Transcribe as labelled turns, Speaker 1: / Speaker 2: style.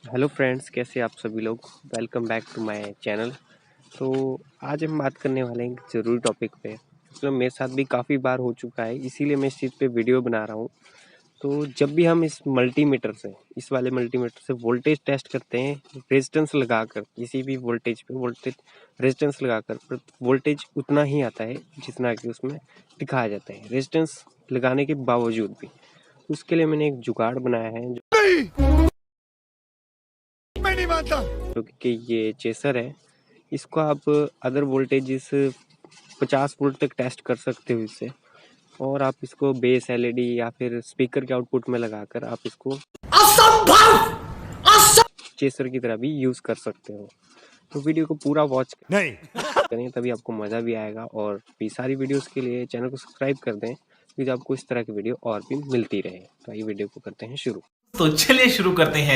Speaker 1: Hello friends, कैसे आप सभी लोग। Welcome back to my channel. तो आज हम बात करने वाले हैं एक ज़रूरी टॉपिक पे, जो मेरे साथ भी काफ़ी बार हो चुका है, इसीलिए मैं इस चीज़ पे वीडियो बना रहा हूँ। तो जब भी हम इस वाले मल्टीमीटर से वोल्टेज टेस्ट करते हैं, रेजिस्टेंस लगाकर किसी भी वोल्टेज पे वोल्टेज रेजिस्टेंस लगाकर, पर वोल्टेज उतना ही आता है जितना कि उसमें दिखाया जाता है, रेजिस्टेंस लगाने के बावजूद भी। उसके लिए मैंने एक जुगाड़ बनाया है जो कि ये चेसर है। इसको आप अदर वोल्टेजेस 50 वोल्ट तक टेस्ट कर सकते हो इससे, और आप इसको बेस एलईडी या फिर स्पीकर के आउटपुट में लगाकर आप इसको चेसर की तरह भी यूज कर सकते हो। तो वीडियो को पूरा वॉच करें, तभी आपको मजा भी आएगा। और भी सारी वीडियोस के लिए चैनल को सब्सक्राइब कर दें, क्योंकि आपको इस तरह की वीडियो और भी मिलती रहे। तो ये वीडियो को करते हैं शुरू।
Speaker 2: तो चलिए शुरू करते हैं